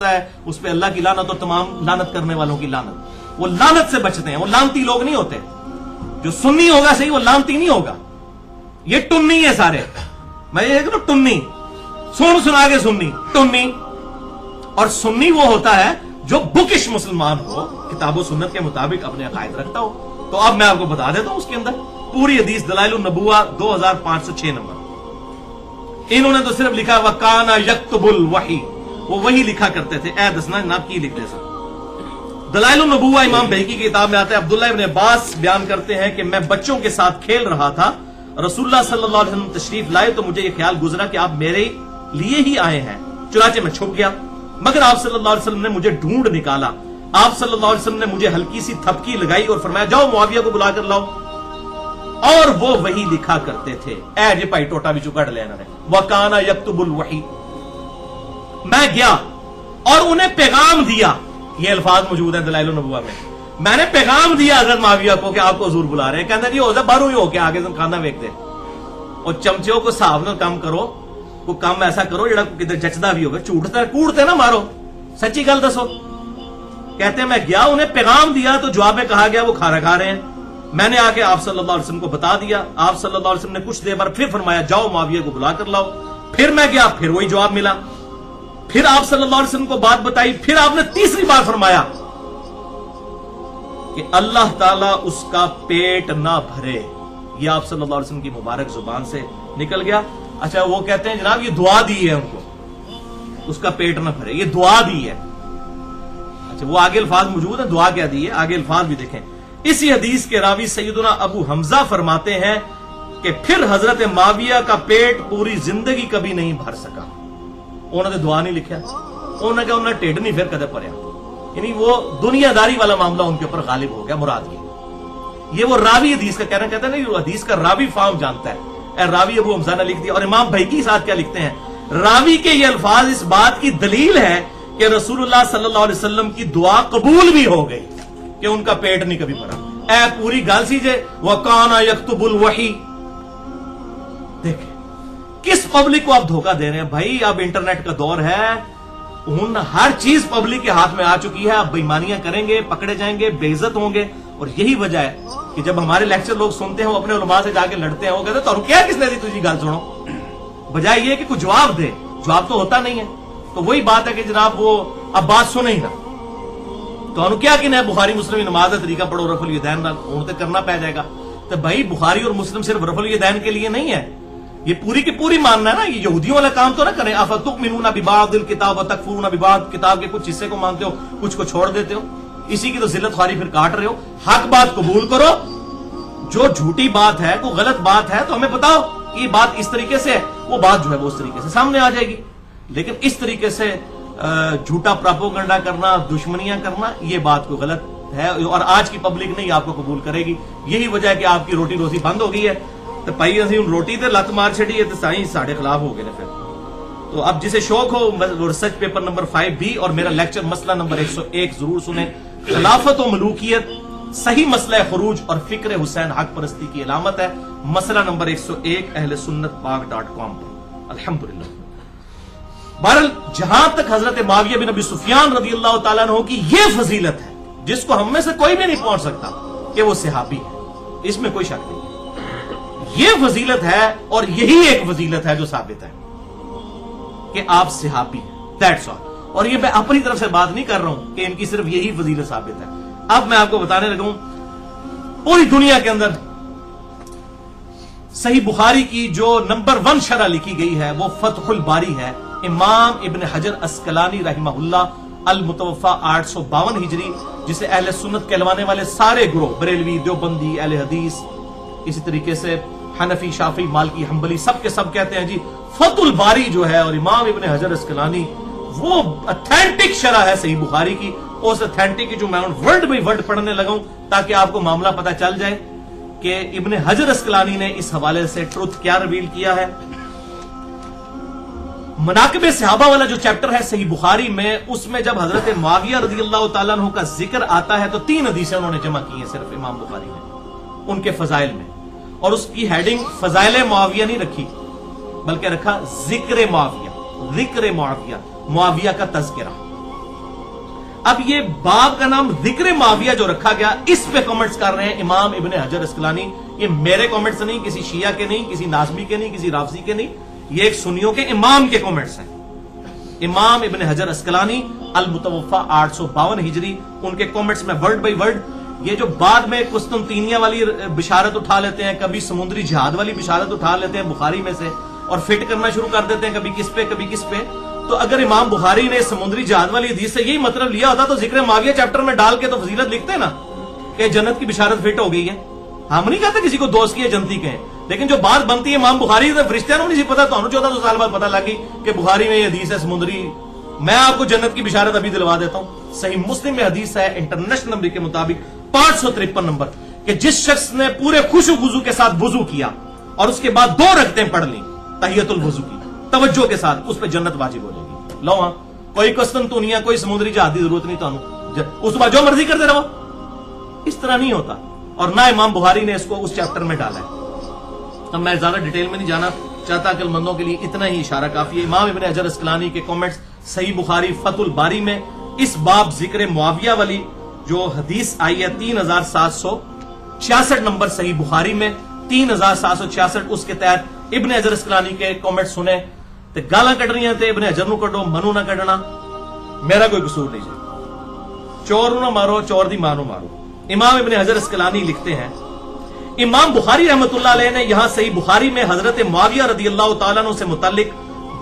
ہے اس پہ اللہ کی لعنت اور تمام لعنت کرنے والوں کی لعنت. وہ لعنت سے بچتے ہیں, وہ لعنتی لوگ نہیں ہوتے. جو سنی ہوگا صحیح, وہ لعنتی نہیں ہوگا. یہ ٹنی ہے سارے. میں یہ کہوں ٹنی, سن سنا کے سنی ٹنی. اور سنی وہ ہوتا ہے جو بکش مسلمان ہو, کتاب و سنت کے مطابق اپنے عقائد رکھتا ہو. تو اب میں آپ کو بتا دیتا ہوں اس کے اندر پوری حدیث دلائل النبوہ 2506 نمبر. انہوں نے تو صرف لکھا وَكَانَ يَكْتُبُ الْوَحِي, وہ وہی لکھا کرتے تھے. اے دسنا جناب کی لکھتے سن. دلائل النبوہ امام بہقی کی کتاب میں آتا ہے, عبداللہ ابن عباس بیان کرتے ہیں کہ میں بچوں کے ساتھ کھیل رہا تھا, رسول اللہ صلی اللہ علیہ وسلم تشریف لائے تو مجھے یہ خیال گزرا کہ آپ میرے لیے ہی آئے ہیں, چنانچہ میں چھپ گیا. مگر آپ صلی اللہ علیہ وسلم نے مجھے ڈھونڈ نکالا. آپ صلی اللہ علیہ وسلم نے مجھے ہلکی سی تھپکی لگائی اور فرمایا جاؤ معاویہ کو بلا کر لاؤ. اور وہ وہی لکھا کرتے تھے. اے جی پائی ٹوٹا بھی چکڑ لینا ہے وَكَانَ يَكْتُبُ الْوَحِي. میں گیا اور انہیں پیغام دیا. یہ الفاظ موجود ہیں دلائل النبوہ میں. میں نے پیغام دیا حضرت معاویہ کو کہ آپ کو حضور بلا رہے ہیں. کہنا جی ہو جائے باہر ہی ہو کے آگے کھانا ویک دے, اور چمچوں کو صاحب نہ کام کرو, کو کام ایسا کرو جڑا کدھر جچدا بھی ہوگا. جھوٹتا کوڑتے نہ مارو, سچی گل دسو. کہتے ہیں میں گیا انہیں پیغام دیا تو جواب میں کہا گیا وہ کھانا کھا رہے ہیں. میں نے آ کے آپ صلی اللہ علیہ وسلم کو بتا دیا. آپ صلی اللہ علیہ وسلم نے کچھ دیر بعد پھر فرمایا جاؤ معاویہ کو بلا کر لاؤ. پھر میں گیا, پھر وہی جواب ملا. پھر آپ صلی اللہ علیہ وسلم کو بات بتائی. پھر آپ نے تیسری بار فرمایا کہ اللہ تعالیٰ اس کا پیٹ نہ بھرے. یہ آپ صلی اللہ علیہ وسلم کی مبارک زبان سے نکل گیا. اچھا وہ کہتے ہیں جناب یہ دعا دی ہے ان کو, اس کا پیٹ نہ بھرے, یہ دعا دی ہے. اچھا وہ آگے الفاظ موجود ہیں, دعا کیا دی ہے, آگے الفاظ بھی دیکھیں. اسی حدیث کے راوی سیدنا ابو حمزہ فرماتے ہیں کہ پھر حضرت معاویہ کا پیٹ پوری زندگی کبھی نہیں بھر سکا. انہوں نے دعا نہیں لکھا, انہوں نے کہا انہوں نے ٹیڈ نہیں پھر کدے پڑیا. یعنی وہ دنیا داری والا معاملہ ان کے اوپر غالب ہو گیا. مراد یہ وہ راوی حدیث کا کہنا کہتے ہیں نا, حدیث کا راوی فارم جانتا ہے. اے راوی ابو حمزہ نے لکھ دیا. اور امام بہقی ساتھ کیا لکھتے ہیں, راوی کے یہ الفاظ اس بات کی دلیل ہے کہ رسول اللہ صلی اللہ علیہ وسلم کی دعا قبول بھی ہو گئی کہ ان کا پیٹ نہیں کبھی بھرا. اے پوری گال سیجے وَكَانَ يَكْتُبُ الْوَحِي. دیکھیں کس پبلک کو آپ دھوکہ دے رہے ہیں بھائی. اب انٹرنیٹ کا دور ہے, ہر چیز پبلک کے ہاتھ میں آ چکی ہے. آپ بےایمانیاں کریں گے, پکڑے جائیں گے, بے عزت ہوں گے. اور یہی وجہ ہے کہ جب ہمارے لیکچر لوگ سنتے ہیں وہ اپنے علماء سے جا کے لڑتے ہیں, وہ کہتے ہیں تو کیا کس نے دی تجھے گال سنو, بجائے یہ کہ کوئی جواب دے. جواب تو ہوتا نہیں ہے. تو وہی بات ہے کہ جناب وہ اب بات سنے ہی نا, تو انہوں کیا کہ بخاری مسلم نماز طریقہ پڑھو رفع الیدین تو کرنا پہ جائے گا. تو بھائی بخاری اور مسلم صرف رفع الیدین کے لیے نہیں ہے, یہ پوری کی پوری ماننا ہے نا. یہ یہودیوں والا کام تو نہ کریں. افتؤمنون ببعض الکتاب وتکفرون ببعض, کتاب کے کچھ حصے کو مانتے ہو, کچھ کو چھوڑ دیتے ہو. اسی کی تو ذلت خواری پھر کاٹ رہے ہو. حق بات قبول کرو, جو جھوٹی بات ہے, کوئی غلط بات ہے تو ہمیں بتاؤ کہ یہ بات اس طریقے سے ہے, وہ بات جو ہے وہ اس طریقے سے سامنے آ جائے گی. لیکن اس طریقے سے جھوٹا پراپوگنڈا کرنا, دشمنیاں کرنا, یہ بات کوئی غلط ہے. اور آج کی پبلک نہیں آپ کو قبول کرے گی. یہی وجہ ہے کہ آپ کی روٹی روزی بند ہو گئی ہے. تو پائی اسی روٹی تے لت مار چھڑی ہے تو سائیں ساڑھے خلاف ہو گئے نا. پھر تو اب جسے شوق ہو ریسرچ پیپر نمبر 5B اور میرا لیکچر مسئلہ نمبر 101 ضرور سنیں. خلافت و ملوکیت, صحیح مسئلہ خروج اور فکر حسین حق پرستی کی علامت ہے. مسئلہ نمبر 101 اہل سنت پاک.com پر. الحمدللہ. بہرحال جہاں تک حضرت معاویہ بن ابی سفیان رضی اللہ تعالیٰ عنہ کی یہ فضیلت ہے جس کو ہم میں سے کوئی بھی نہیں پہنچ سکتا کہ وہ صحابی ہے, اس میں کوئی شک نہیں. یہ فضیلت ہے اور یہی ایک فضیلت ہے جو ثابت ہے کہ آپ صحابی ہیں. That's all. اور یہ میں اپنی طرف سے بات نہیں کر رہا ہوں کہ ان کی صرف یہی فضیلت ثابت ہے. اب میں آپ کو بتانے لگا ہوں پوری دنیا کے اندر صحیح بخاری کی جو نمبر 1 شرح لکھی گئی ہے وہ فتح الباری ہے. امام ابن حجر اسقلانی رحمہ اللہ المتوفى 852 ہجری, جسے اہل سنت کہلوانے والے سارے گروہ, بریلوی, دیوبندی, اہل حدیث, اسی طریقے سے حنفی, شافعی, مالکی, حنبلی, سب کے سب کہتے ہیں جی فتح الباری جو ہے. اور امام ابن حجر اسقلانی وہ اتھینٹک شرح ہے صحیح بخاری کی. اس اتھینٹک کی جو میں ورڈ بائی ورڈ پڑھنے لگا ہوں تاکہ آپ کو معاملہ پتہ چل جائے کہ ابن حجر اسقلانی نے اس حوالے سے ٹروتھ کیا ریویل کیا ہے. مناقب صحابہ والا جو چیپٹر ہے صحیح بخاری میں, اس میں جب حضرت معاویہ رضی اللہ تعالیٰ عنہ کا ذکر آتا ہے تو 3 حدیثیں انہوں نے جمع کی ہیں صرف امام بخاری نے ان کے فضائل میں. اور اس کی ہیڈنگ فضائل معاویہ نہیں رکھی بلکہ رکھا ذکر معاویہ, ذکر معاویہ, معاویہ کا تذکرہ. اب یہ باب کا نام ذکر معاویہ جو رکھا گیا، اس پہ کامنٹس کر رہے ہیں امام ابن حجر اسقلانی. یہ میرے کامنٹس نہیں، کسی شیعہ کے نہیں، کسی ناظمی کے نہیں، کسی رافضی کے نہیں، یہ ایک سنیوں کے امام کے کامنٹس ہیں. امام ابن حجر اسقلانی المتوفا 852 ہجری، ان کے کامنٹس میں ورڈ بائی ورڈ. یہ جو بعد میں قسطنطینیہ والی بشارت اٹھا لیتے ہیں، کبھی سمندری جہاد والی بشارت اٹھا لیتے ہیں بخاری میں سے اور فٹ کرنا شروع کر دیتے ہیں کبھی کس پہ کبھی کس پہ. تو اگر امام بخاری نے سمندری جہاد والی حدیث سے یہی مطلب لیا ہوتا تو ذکر معاویہ چیپٹر میں ڈال کے تو فضیلت لکھتے نا کہ جنت کی بشارت فٹ ہو گئی ہے. ہم نہیں کہتے کسی کو دوست کی ہے جنتی کے ہیں، لیکن جو بات بنتی ہے امام بخاری سے فرشتیاں نہیں سی پتا، تو 1400 سال بعد پتا لگی کہ بخاری میں یہ حدیث ہے سمندری. میں آپ کو جنت کی بشارت ابھی دلوا دیتا ہوں. صحیح مسلم میں حدیث ہے انٹرنیشنل نمبر کے مطابق 553 نمبر کہ جس شخص نے پورے خوشو وضو کے ساتھ وضو کیا اور اس کے بعد 2 رکعتیں پڑھ لی تحیت الوضو کی توجہ کے ساتھ، اس پہ جنت واجب ہو جائے گی. لو ہاں، کوئی قسطنطنیہ کوئی سمندری جہاد کی ضرورت نہیں تو اس بعد جو مرضی کرتے رہو. اس طرح نہیں ہوتا، اور نہ امام بخاری نے اس کو اس چیپٹر میں ڈالا ہے. اب میں زیادہ ڈیٹیل میں نہیں جانا چاہتا، عقل مندوں کے لیے اتنا ہی اشارہ کافی ہے. امام ابن حجر اسقلانی کے کامنٹس صحیح بخاری فتح الباری میں اس باب ذکر معاویہ والی جو حدیث آئی ہے 3766 نمبر صحیح بخاری میں 3766، اس کے تحت ابن حجر اسقلانی کے کامنٹ سنے تے گالاں کٹ رہی ہیں تے ابن حجر نو کڈو، منو نہ کڈنا، میرا کوئی قصور نہیں جی. چور نہ مارو، چور دی ماں نو مارو. امام ابن حجر اسقلانی لکھتے ہیں امام بخاری رحمت اللہ علیہ نے یہاں صحیح بخاری میں حضرت معاویہ رضی اللہ تعالیٰ عنہ سے متعلق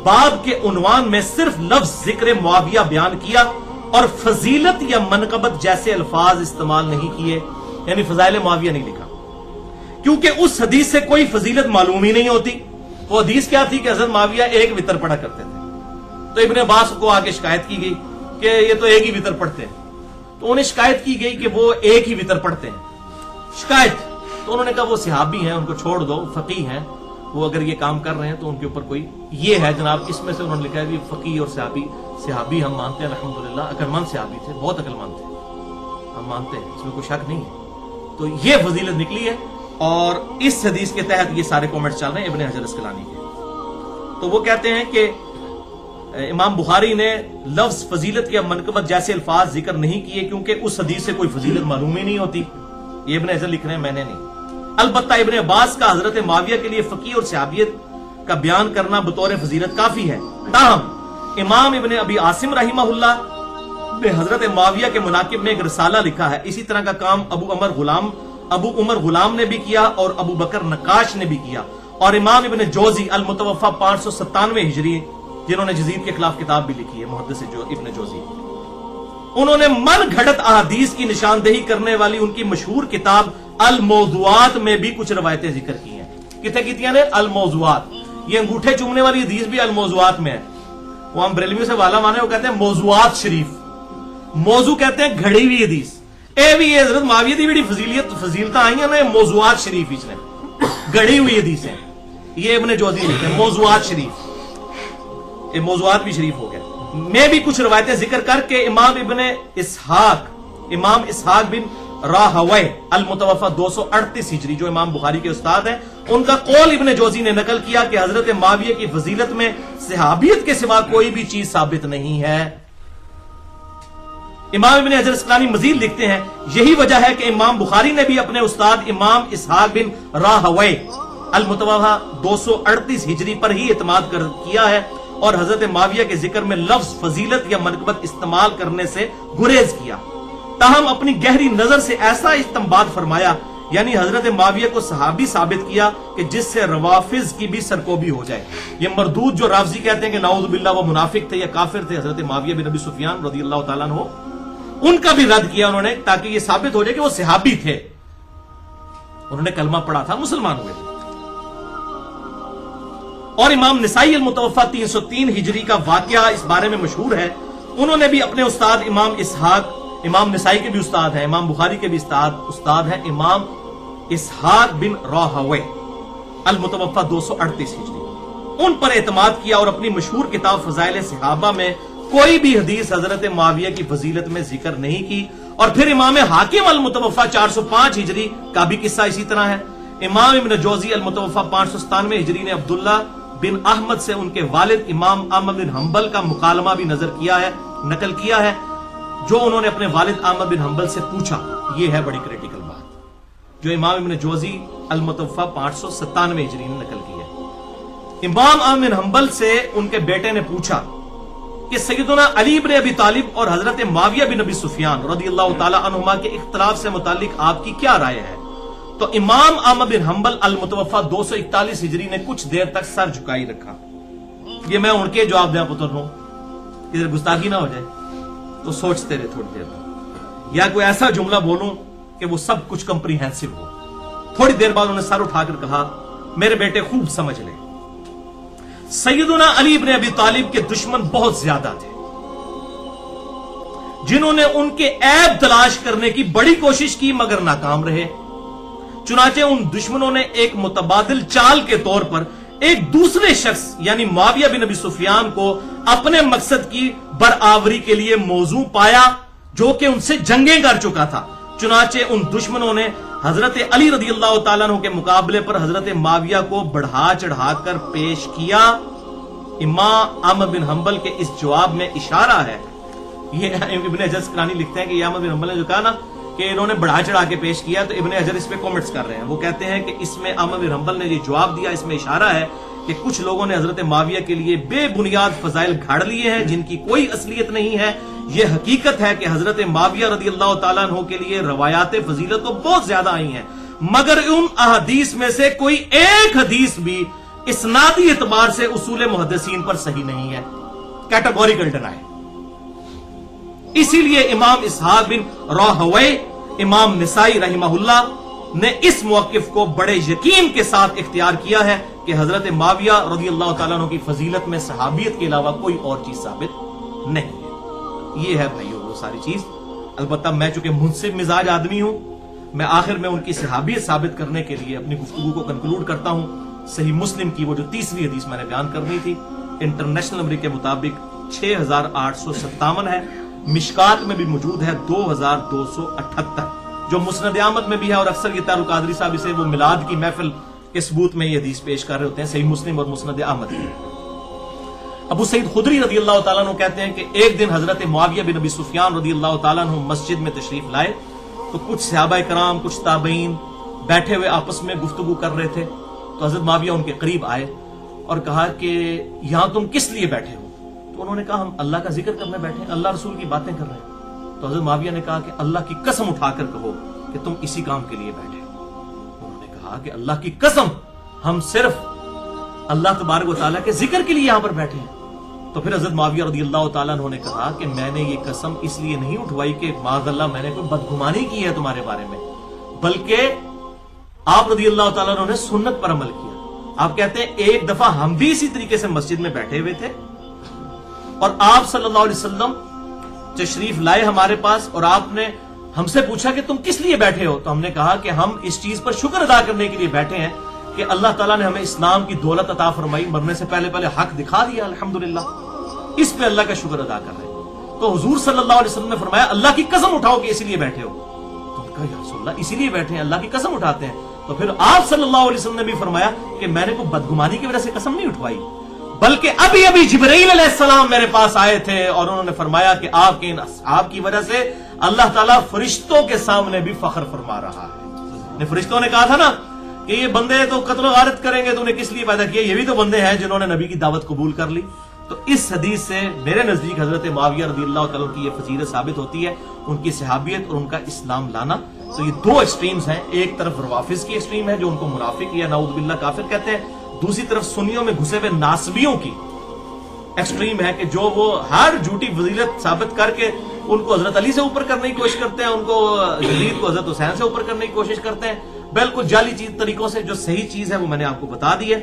باب کے عنوان میں صرف لفظ ذکر معاویہ بیان کیا اور فضیلت یا منقبت جیسے الفاظ استعمال نہیں کیے، یعنی فضائل معاویہ نہیں لکھا، کیونکہ اس حدیث سے کوئی فضیلت معلوم ہی نہیں ہوتی. وہ حدیث کیا تھی کہ حضرت معاویہ ایک وتر پڑھا کرتے تھے. تو ابن عباس کو آگے شکایت کی گئی کہ یہ تو ایک ہی وتر پڑھتے ہیں. تو انہیں شکایت کی گئی کہ وہ ایک ہی وتر پڑھتے ہیں. شکایت تو انہوں نے کہا وہ صحابی ہیں، ان کو چھوڑ دو، فقیہ ہیں وہ، اگر یہ کام کر رہے ہیں تو ان کے اوپر کوئی یہ ہے جناب. اس میں سے انہوں نے لکھا ہے کہ فقیہ اور صحابی ہم مانتے ہیں الحمدللہ، عقلمند صحابی تھے، بہت عقلمند تھے، ہم مانتے ہیں، اس میں کوئی شک نہیں ہے. تو یہ فضیلت نکلی ہے، اور اس حدیث کے تحت یہ سارے کامنٹس چل رہے ہیں ابن حجر اسقلانی کے. تو وہ کہتے ہیں کہ امام بخاری نے لفظ فضیلت یا منقبت جیسے الفاظ ذکر نہیں کیے کیونکہ اس حدیث سے کوئی فضیلت معلوم ہی نہیں ہوتی. یہ ابن حجر لکھ رہے ہیں، میں نے نہیں. البتہ ابن عباس کا حضرت معاویہ کے لیے فقیہ اور صحابیت کا بیان کرنا بطور فضیلت کافی ہے. تاہم امام ابن ابی عاصم رحمہ اللہ نے حضرت معاویہ کے مناقب میں ایک رسالہ لکھا ہے. اسی طرح کا کام ابو عمر غلام نے بھی کیا اور ابو بکر نقاش نے بھی کیا، اور امام ابن جوزی المتوفا 597 ہجری جنہوں نے جزید کے خلاف کتاب بھی لکھی ہے، محدث ابن جوزی، انہوں نے من گھڑت احادیث کی نشاندہی کرنے والی ان کی مشہور کتاب الموضوعات میں بھی کچھ روایتیں ذکر کی ہیں. کتنے کیتیاں نے؟ الموضوعات. یہ انگوٹھے چومنے والی حدیث بھی الموضوعات میں ہے. وہ ہم بریلویوں سے والا مانے، وہ کہتے ہیں موضوعات شریف. موضوع کہتے ہیں گھڑی ہوئی حدیث. اے بھی یہ حضرت معاویہ دی بڑی فضیلتاں آئی ہیں نا، موضوعات شریف اس نے گھڑی ہوئی حدیث ہے. یہ ابن جوزی لکھتے ہیں موضوعات شریف، یہ موضوعات بھی شریف ہو گیا. میں بھی کچھ روایتیں ذکر کر کے امام اسحاق بن راہوی المتوفا 238 ہجری جو امام بخاری کے استاد ہیں، ان کا قول ابن جوزی نے نقل کیا کہ حضرت معاویہ کی فضیلت میں صحابیت کے سوا کوئی بھی چیز ثابت نہیں ہے. امام ابن حجر اسقلانی مزید لکھتے ہیں یہی وجہ ہے کہ امام بخاری نے بھی اپنے استاد امام اسحاق بن راہوی المتوفا 238 ہجری پر ہی اعتماد کیا ہے اور حضرت معاویہ کے ذکر میں لفظ فضیلت یا منقبت استعمال کرنے سے گریز کیا. تاہم اپنی گہری نظر سے ایسا استنباط فرمایا، یعنی حضرت معاویہ کو صحابی ثابت کیا کہ جس سے روافظ کی بھی سرکوبی ہو جائے. یہ مردود جو رافضی کہتے ہیں کہ نعوذ باللہ وہ منافق تھے یا کافر تھے، حضرت معاویہ بن ابی سفیان رضی اللہ تعالیٰ عنہ، ان کا بھی رد کیا انہوں نے تاکہ یہ ثابت ہو جائے کہ وہ صحابی تھے، انہوں نے کلمہ پڑھا تھا، مسلمان ہوئے تھے. اور امام نسائی المتوفا 303 ہجری کا واقعہ اس بارے میں مشہور ہے. انہوں نے بھی اپنے استاد امام نسائی کے بھی استاد ہیں، امام بخاری کے بھی استاد ہیں امام اسحاق بن راہوی المتوفا 238 ہجری، ان پر اعتماد کیا اور اپنی مشہور کتاب فضائل صحابہ میں کوئی بھی حدیث حضرت معاویہ کی فضیلت میں ذکر نہیں کی. اور پھر امام حاکم المتوفا 405 ہجری کا بھی قصہ اسی طرح ہے. امام ابن جوزی المتوفا 597 ہجری نے عبداللہ بن احمد سے ان کے والد امام احمد بن حنبل کا مکالمہ بھی نقل کیا ہے. جو انہوں نے اپنے والد احمد بن حنبل سے پوچھا، یہ ہے بڑی کریٹیکل بات جو امام ابن جوزی المتوفا 597 ہجری نے نقل کی ہے۔ امام احمد بن حنبل سے ان کے بیٹے نے پوچھا کہ سیدنا علی بن ابی طالب اور حضرت معاویہ بن ابی سفیان رضی اللہ تعالی عنہما کے اختلاف سے متعلق آپ کی کیا رائے ہے؟ تو امام احمد بن حنبل المتوفا 241 ہجری نے کچھ دیر تک سر جھکائی رکھا۔ یہ میں ان کے جواب دیا پتر ہوں، ادھر گستاخی نہ ہو جائے تو سوچتے رہے تھوڑی دیر تک، یا کوئی ایسا جملہ بولوں کہ وہ سب کچھ کمپریہنسو ہو۔ تھوڑی دیر بعد انہوں نے سر اٹھا کر کہا، میرے بیٹے خوب سمجھ لیں، سیدنا علی بن ابی طالب کے دشمن بہت زیادہ تھے جنہوں نے ان کے عیب تلاش کرنے کی بڑی کوشش کی مگر ناکام رہے۔ چنانچہ ان دشمنوں نے ایک متبادل چال کے طور پر ایک دوسرے شخص یعنی معاویہ بن ابی سفیان کو اپنے مقصد کی برآوری کے لیے موزوں پایا جو کہ ان سے جنگیں کر چکا تھا۔ چنانچہ ان دشمنوں نے حضرت علی رضی اللہ تعالیٰ عنہ کے مقابلے پر حضرت معاویہ کو بڑھا چڑھا کر پیش کیا۔ امام احمد بن حنبل کے اس جواب میں اشارہ ہے، یہ ابن حجر اسقلانی لکھتے ہیں کہ امام بن حنبل نے جو کہا نا کہ انہوں نے بڑھا چڑھا کے پیش کیا، تو ابن حجر اس پہ کومنٹس کر رہے ہیں۔ وہ کہتے ہیں کہ اس میں احمد بن حنبل نے یہ جواب دیا، اس میں اشارہ ہے کہ کچھ لوگوں نے حضرت معاویہ کے لیے بے بنیاد فضائل گھڑ لیے ہیں جن کی کوئی اصلیت نہیں ہے۔ یہ حقیقت ہے کہ حضرت معاویہ رضی اللہ تعالیٰ عنہ کے لیے روایات فضیلت تو بہت زیادہ آئی ہیں، مگر ان احادیث میں سے کوئی ایک حدیث بھی اسنادی اعتبار سے اصول محدثین پر صحیح نہیں ہے، کیٹیگوریکل ڈینائی۔ اسی لیے امام اسحاق بن راہوی، امام نسائی رحمہ اللہ نے اس موقف کو بڑے یقین کے ساتھ اختیار کیا ہے کہ حضرت معاویہ رضی اللہ تعالیٰ عنہ کی فضیلت میں صحابیت کے علاوہ کوئی اور چیز ثابت نہیں ہے۔ یہ ہے بھائیو وہ ساری چیز۔ البتہ میں چونکہ منصف مزاج آدمی ہوں، میں آخر میں ان کی صحابیت ثابت کرنے کے لیے اپنی گفتگو کو کنکلوڈ کرتا ہوں۔ صحیح مسلم کی وہ جو تیسری حدیث میں نے بیان کرنی تھی، انٹرنیشنل نمبر کے مطابق 6857 ہے، مشکات میں بھی موجود ہے 2278، جو مسند احمد میں بھی ہے، اور اکثر یہ طارق قادری صاحب اسے وہ میلاد کی محفل کے ثبوت میں یہ حدیث پیش کر رہے ہوتے ہیں، صحیح مسلم اور مسند احمد میں۔ ابو سعید خدری رضی اللہ تعالیٰ عنہ کہتے ہیں کہ ایک دن حضرت معاویہ بن ابی سفیان رضی اللہ تعالیٰ عنہ مسجد میں تشریف لائے تو کچھ صحابہ کرام، کچھ تابعین بیٹھے ہوئے آپس میں گفتگو کر رہے تھے، تو حضرت معاویہ ان کے قریب آئے اور کہا کہ یہاں تم کس لیے بیٹھے ہو؟ تو انہوں نے کہا ہم اللہ کا ذکر کرنے بیٹھے ہیں، اللہ رسول کی باتیں کر رہے ہیں۔ تو حضرت معاویہ نے کہا کہ اللہ کی قسم اٹھا کر کہو کہ تم اسی کام کے لیے بیٹھے۔ انہوں نے کہا کہ اللہ کی قسم ہم صرف اللہ تبارک و تعالیٰ کے ذکر کے لیے یہاں پر بیٹھے ہیں۔ تو پھر حضرت معاویہ رضی اللہ تعالیٰ عنہ نے کہا کہ میں نے یہ قسم اس لیے نہیں اٹھوائی کہ معاذ اللہ میں نے کوئی بدگمانی کی ہے تمہارے بارے میں، بلکہ آپ رضی اللہ تعالیٰ عنہ نے سنت پر عمل کیا۔ آپ کہتے ہیں ایک دفعہ ہم بھی اسی طریقے سے مسجد میں بیٹھے ہوئے تھے اور آپ صلی اللہ علیہ وسلم تشریف لائے ہمارے پاس، اور آپ نے ہم سے پوچھا کہ تم کس لیے بیٹھے ہو؟ تو ہم نے کہا کہ ہم اس چیز پر شکر ادا کرنے کے لیے بیٹھے ہیں کہ اللہ تعالیٰ نے ہمیں اسلام کی دولت عطا فرمائی، مرنے سے پہلے حق دکھا دیا، الحمدللہ، اس پہ اللہ کا شکر ادا کر رہے ہیں۔ تو حضور صلی اللہ علیہ وسلم نے فرمایا اللہ کی قسم اٹھاؤ کہ اسی لیے بیٹھے ہو۔ تو کہا یا رسول اللہ اسی لیے بیٹھے ہیں، اللہ کی قسم اٹھاتے ہیں۔ تو پھر آپ صلی اللہ علیہ وسلم نے بھی فرمایا کہ میں نے کوئی بدگمانی کی وجہ سے قسم نہیں اٹھوائی، بلکہ ابھی جبرائیل علیہ السلام میرے پاس آئے تھے اور انہوں نے فرمایا کہ آپ کے ان اصحاب کی وجہ سے اللہ تعالیٰ فرشتوں کے سامنے بھی فخر فرما رہا ہے۔ فرشتوں نے کہا تھا نا کہ یہ بندے تو قتل و غارت کریں گے، تو انہیں کس لیے پیدا کیا؟ یہ بھی تو بندے ہیں جنہوں نے نبی کی دعوت قبول کر لی۔ تو اس حدیث سے میرے نزدیک حضرت معاویہ رضی اللہ تعالیٰ کی یہ فضیلت ثابت ہوتی ہے، ان کی صحابیت اور ان کا اسلام لانا۔ تو یہ دو ایکسٹریمز ہیں، ایک طرف روافظ کی ایکسٹریم ہے جو ان کو منافق یا نعوذ باللہ کافر کہتے ہیں، دوسری طرف سنیوں میں گھسے ہوئے ناصبیوں کی ایکسٹریم ہے کہ جو وہ ہر جھوٹی فضیلت ثابت کر کے ان کو حضرت علی سے اوپر کرنے کی کوشش کرتے ہیں، ان کو یزید کو حضرت حسین سے اوپر کرنے کی کوشش کرتے ہیں، بالکل جعلی طریقوں سے۔ جو صحیح چیز ہے وہ میں نے آپ کو بتا دی ہے۔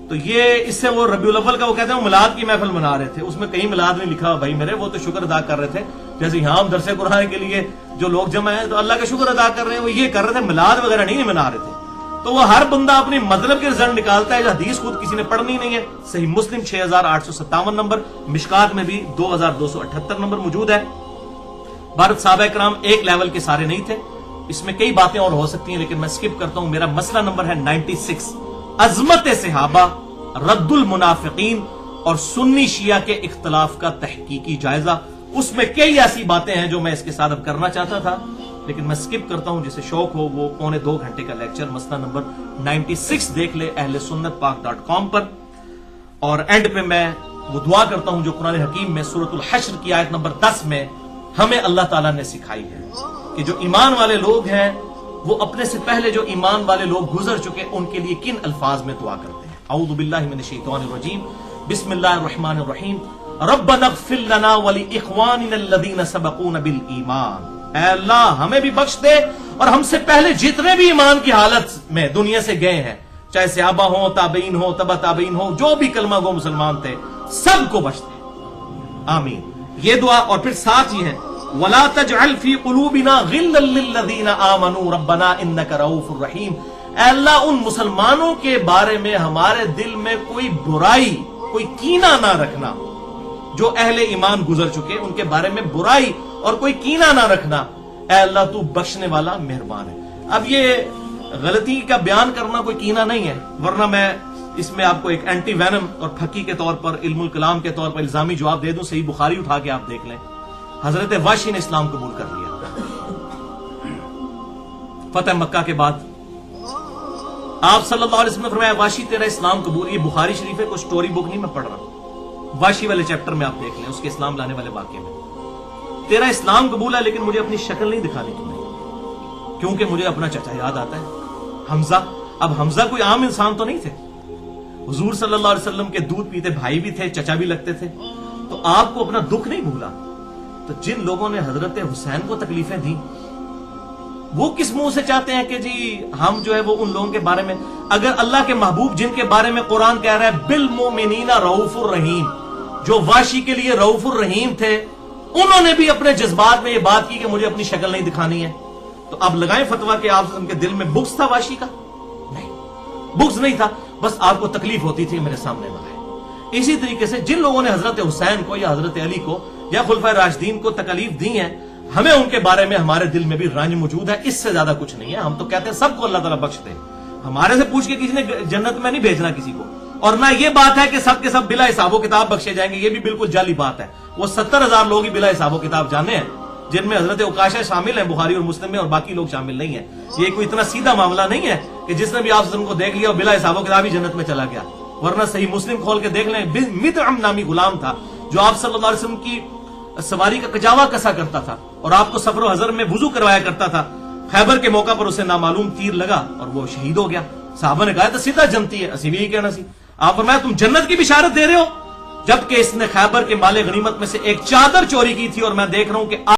تو یہ اس سے وہ ربیع الاول کا وہ کہتے ہیں میلاد کی محفل منا رہے تھے، اس میں کہیں میلاد نہیں لکھا بھائی میرے، وہ تو شکر ادا کر رہے تھے، جیسے یہاں ہم درس قرآن کے لیے جو لوگ جمع ہیں تو اللہ کا شکر ادا کر رہے ہیں، وہ یہ کر رہے تھے، میلاد وغیرہ نہیں منا رہے تھے۔ تو وہ ہر بندہ اپنی مطلب کے رزلٹ نکالتا ہے، جو حدیث خود کسی نے پڑھنی نہیں ہے۔ صحیح مسلم 6857 نمبر، مشکات میں بھی 2278 نمبر موجود ہے۔ بھارت صحابہ کرام ایک لیول کے سارے نہیں تھے، اس میں کئی باتیں اور ہو سکتی ہیں لیکن میں سکپ کرتا ہوں۔ میرا مسئلہ نمبر ہے 96، عظمت صحابہ، رد المنافقین اور سنی شیعہ کے اختلاف کا تحقیقی جائزہ۔ اس میں کئی ایسی باتیں ہیں جو میں اس کے ساتھ اب کرنا چاہتا تھا لیکن میں سکپ کرتا ہوں. جسے شوق ہو وہ 1.25 گھنٹے کا لیکچر مسئلہ نمبر 96 دیکھ لے ahlesunnatpak.com پر. اور اینڈ پہ میں وہ دعا کرتا ہوں جو قرآن حکیم میں سورۃ الحشر کی آیت نمبر 10 میں ہمیں اللہ تعالیٰ نے سکھائی ہے کہ جو ایمان والے لوگ ہیں وہ اپنے سے پہلے جو ایمان والے لوگ گزر چکے ان کے لیے کن الفاظ میں دعا کرتے ہیں. اعوذ باللہ من الشیطان الرجیم بسم اللہ الرحمن الرحیم ربنا اغفر لنا ولاخواننا الذین سبقونا بالایمان. اے اللہ ہمیں بھی بخش دے اور ہم سے پہلے جتنے بھی ایمان کی حالت میں دنیا سے گئے ہیں چاہے صحابہ ہوں تابعین ہوں تبع تابعین ہوں جو بھی کلمہ گو مسلمان تھے سب کو بخش دے آمین. یہ دعا اور پھر ساتھ ہی ہے وَلَا تَجْعَلْ فِي قُلُوبِنَا غِلًّا لِّلَّذِينَ آمَنُوا رَبَّنَا إِنَّكَ رَءُوفٌ رَحِيمٌ. اے اللہ ان مسلمانوں کے بارے میں ہمارے دل میں کوئی برائی کوئی کینہ نہ رکھنا. جو اہل ایمان گزر چکے ان کے بارے میں برائی اور کوئی کینہ نہ رکھنا. اے اللہ تو بخشنے والا مہربان ہے. اب یہ غلطی کا بیان کرنا کوئی کینہ نہیں ہے ورنہ میں اس میں آپ کو ایک اینٹی وینم اور پھکی کے طور پر علم الکلام کے طور پر الزامی جواب دے دوں. صحیح بخاری اٹھا کے آپ دیکھ لیں حضرت وحشی نے اسلام قبول کر لیا فتح مکہ کے بعد. آپ صلی اللہ علیہ وسلم نے فرمایا وحشی تیرا اسلام قبول. یہ بخاری شریف ہے کوئی سٹوری بک نہیں میں پڑھ رہا. وحشی والے چیپٹر میں آپ دیکھ لیں اس کے اسلام لانے والے واقعے میں تیرا اسلام قبول ہے لیکن مجھے اپنی شکل نہیں دکھانی تمہیں کیونکہ مجھے اپنا چچا یاد آتا ہے حمزہ. اب حمزہ کوئی عام انسان تو نہیں تھے. حضور صلی اللہ علیہ وسلم کے دودھ پیتے بھائی بھی تھے چچا بھی لگتے تھے تو آپ کو اپنا دکھ نہیں بھولا. تو جن لوگوں نے حضرت حسین کو تکلیفیں دیں وہ کس منہ سے چاہتے ہیں کہ جی ہم جو ہے وہ ان لوگوں کے بارے میں اگر اللہ کے محبوب جن کے بارے میں قرآن کہہ رہا ہے بالمؤمنین رؤوف الرحیم جو وحشی کے لیے رؤوف الرحیم تھے انہوں نے بھی اپنے جذبات میں یہ بات کی کہ مجھے اپنی شکل نہیں دکھانی ہے. تو اب لگائیں فتویٰ کہ آپ ان کے دل میں بغض تھا وحشی کا؟ نہیں بغض نہیں تھا بس آپ کو تکلیف ہوتی تھی میرے سامنے لگائے. اسی طریقے سے جن لوگوں نے حضرت حسین کو یا حضرت علی کو یا خلفائے راشدین کو تکلیف دی ہیں ہمیں ان کے بارے میں ہمارے دل میں بھی رنج موجود ہے. اس سے زیادہ کچھ نہیں ہے. ہم تو کہتے ہیں سب کو اللہ تعالیٰ بخش دے. ہمارے سے پوچھ کے کسی نے جنت میں نہیں بھیجنا کسی کو. اور نہ یہ بات ہے کہ سب کے سب بلا حساب و کتاب بخشے جائیں گے. یہ بھی بالکل جعلی بات ہے. وہ 70,000 لوگ ہی بلا حساب و کتاب جانے ہیں جن میں حضرت عکاشہ شامل ہیں بخاری اور مسلم میں اور باقی لوگ شامل نہیں ہیں. یہ کوئی اتنا سیدھا معاملہ نہیں ہے کہ جس نے بھی آپ کو دیکھ لیا اور بلا حساب و کتاب ہی جنت میں چلا گیا. ورنہ صحیح مسلم کھول کے دیکھ لیں مطعم نامی غلام تھا جو آپ صلی اللہ علیہ وسلم کی سواری کا کجاوا کسا کرتا تھا اور آپ کو سفر و حضر میں وضو کروایا کرتا تھا. خیبر کے موقع پر اسے نامعلوم تیر لگا اور وہ شہید ہو گیا. صحابہ نے کہا تو سیدھا جنتی ہے. اسی بھی یہی کہنا سی. آپ فرمایا تم جنت کی بشارت دے رہے ہو جبکہ اس نے خیبر کے مال غنیمت میں سے ایک چادر چوری کی تھی اور میں دیکھ رہا ہوں کہ